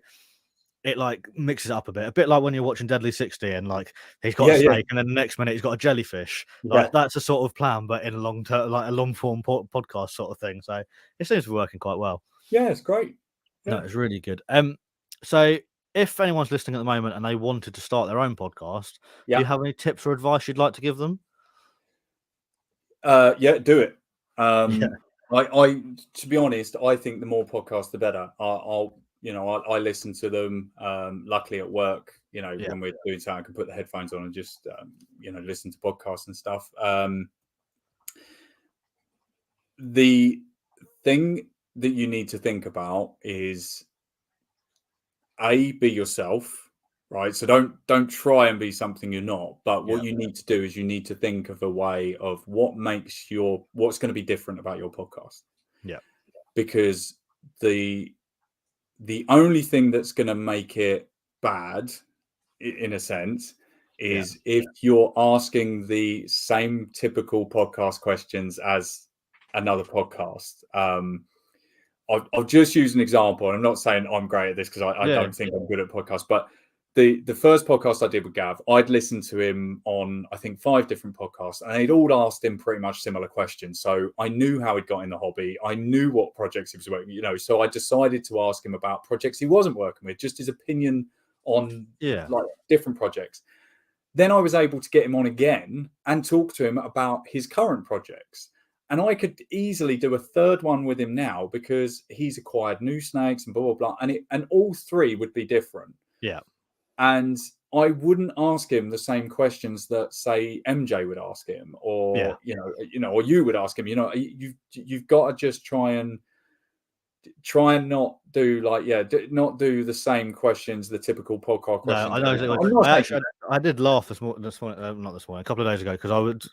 it like mixes it up a bit like when you're watching Deadly 60 and like he's got a snake and then the next minute he's got a jellyfish. Like that's a sort of plan, but in a long term, like a long form podcast sort of thing. So it seems to be working quite well. Yeah, it's great. No, it's really good. So if anyone's listening at the moment and they wanted to start their own podcast, do you have any tips or advice you'd like to give them? Do it. I to be honest, I think the more podcasts, the better. I listen to them. Luckily at work, when we're doing something, I can put the headphones on and just listen to podcasts and stuff. The thing that you need to think about is be yourself, right? So don't try and be something you're not. But what you need to do is you need to think of a way of what's going to be different about your podcast. Yeah. Because the only thing that's going to make it bad, in a sense, is if you're asking the same typical podcast questions as another podcast. I'll just use an example. I'm not saying I'm great at this because I don't think I'm good at podcasts, but the first podcast I did with Gav, I'd listened to him on, I think, 5 different podcasts, and they'd all asked him pretty much similar questions. So I knew how he'd got in the hobby. I knew what projects he was working, so I decided to ask him about projects he wasn't working with, just his opinion on like different projects. Then I was able to get him on again and talk to him about his current projects. And I could easily do a third one with him now because he's acquired new snakes and blah, blah, blah. And all 3 would be different. Yeah. And I wouldn't ask him the same questions that, say, MJ would ask him, or or you would ask him. You've got to just try and try and not do not do the same questions, the typical podcast questions. No, I know exactly. I did laugh this morning, not this morning, a couple of days ago, because I would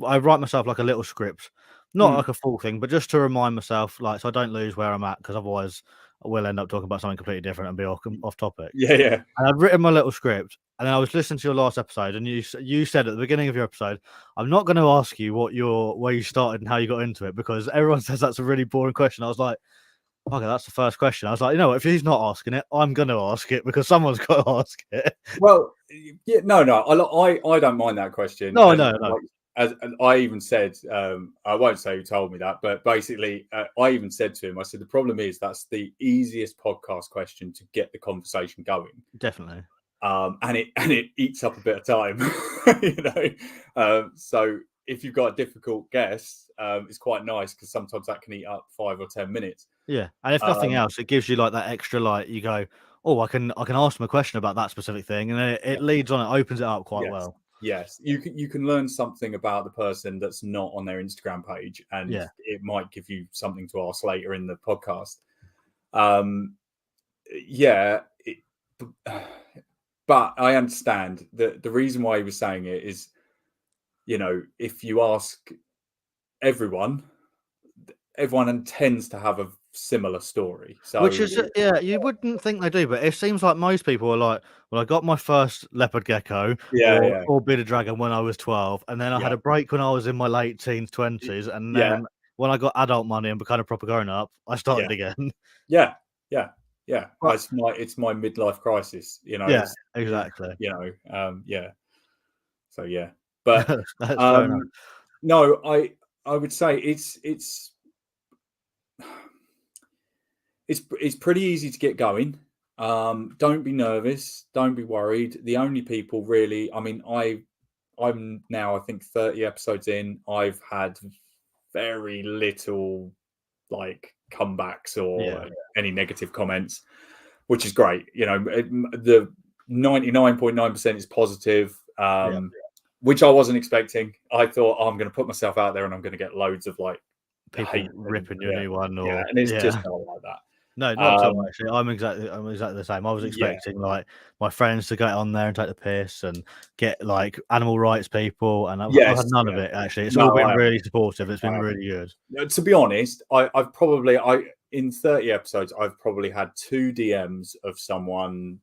I write myself like a little script, not like a full thing, but just to remind myself, like, so I don't lose where I'm at, because otherwise I will end up talking about something completely different and be off topic. Yeah. And I'd written my little script, and then I was listening to your last episode, and you said at the beginning of your episode, I'm not going to ask you where you started and how you got into it, because everyone says that's a really boring question. I was like, okay, that's the first question. I was like, you know what, if he's not asking it, I'm going to ask it, because someone's got to ask it. Well, yeah, no, I don't mind that question. No. As I even said, I won't say who told me that, but basically, I even said to him, I said, the problem is that's the easiest podcast question to get the conversation going. Definitely. And it eats up a bit of time, you know. So if you've got a difficult guess, it's quite nice, because sometimes that can eat up 5 or 10 minutes. Yeah, and if nothing else, it gives you like that extra, like, you go, oh, I can ask them a question about that specific thing, and then it leads on, it opens it up quite well. Yes, you can learn something about the person that's not on their Instagram page, and it might give you something to ask later in the podcast. But I understand that the reason why he was saying it is, you know, if you ask everyone tends to have a similar story. So, which is, you wouldn't think they do, but it seems like most people are like, well, I got my first leopard gecko or bearded dragon when I was 12, and then I had a break when I was in my late teens, 20s, and then when I got adult money and became a proper grown up, I started again. Yeah. It's my midlife crisis, you know. Yeah, exactly. You know, So yeah, but that's fair enough. No, I would say it's pretty easy to get going. Don't be nervous. Don't be worried. The only people really, I mean, I'm now, I think, 30 episodes in. I've had very little like comebacks or any negative comments, which is great. You know, the 99.9% is positive, which I wasn't expecting. I thought, I'm going to put myself out there and I'm going to get loads of like people ripping you a new one, and it's just not like that. No, not at all. Actually, I'm exactly the same. I was expecting like my friends to get on there and take the piss and get like animal rights people, and I've had none of it. Actually, it's all been really supportive. It's been really good. To be honest, I've probably in 30 episodes, I've probably had 2 DMs of someone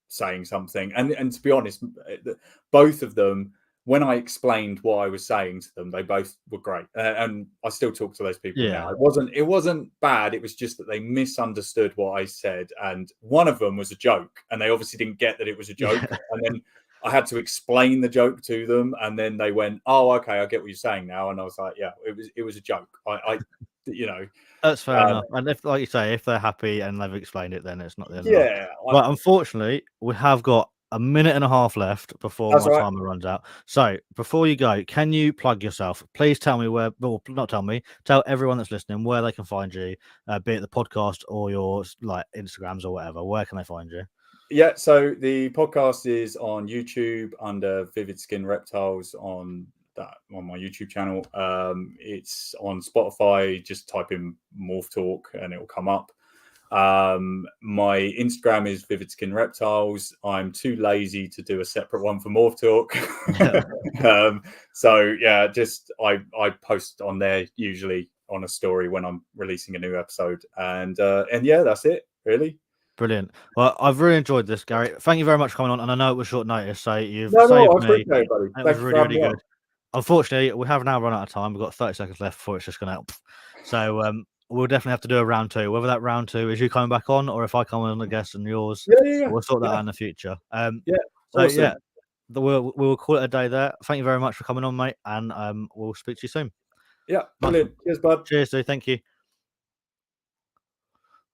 saying something, and to be honest, both of them, when I explained what I was saying to them, they both were great, and I still talk to those people now. It wasn't bad. It was just that they misunderstood what I said, and one of them was a joke, and they obviously didn't get that it was a joke. And then I had to explain the joke to them, and then they went, "Oh, okay, I get what you're saying now." And I was like, "Yeah, it was a joke." I you know, that's fair enough. And if, like you say, if they're happy and they've explained it, then it's not the end of the world. But unfortunately, we have got a minute and a half left before my timer runs out. So before you go, can you plug yourself? Please tell me where, well, not tell me, tell everyone that's listening where they can find you, be it the podcast or your like Instagrams or whatever. Where can they find you? Yeah, so the podcast is on YouTube under Vivid Skin Reptiles on my YouTube channel. It's on Spotify. Just type in Morph Talk and it will come up. My Instagram is Vivid Skin Reptiles. I'm too lazy to do a separate one for Morph Talk. So yeah, just I post on there usually on a story when I'm releasing a new episode, and yeah, that's it really. Brilliant. Well, I've really enjoyed this, Gary. Thank you very much for coming on, and I know it was short notice, so you've saved me. It, buddy. It was really, really good. Unfortunately, we have now run out of time. We've got 30 seconds left before it's just going to. So we'll definitely have to do a round 2. Whether that round 2 is you coming back on, or if I come on, I guess, and yours, we'll sort that out in the future. We'll call it a day there. Thank you very much for coming on, mate, and we'll speak to you soon. Yeah, brilliant. Cheers, bud. Cheers, dude. Thank you.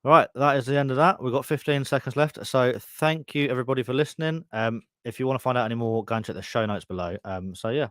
All right, that is the end of that. We've got 15 seconds left. So thank you, everybody, for listening. If you want to find out any more, go and check the show notes below. So yeah,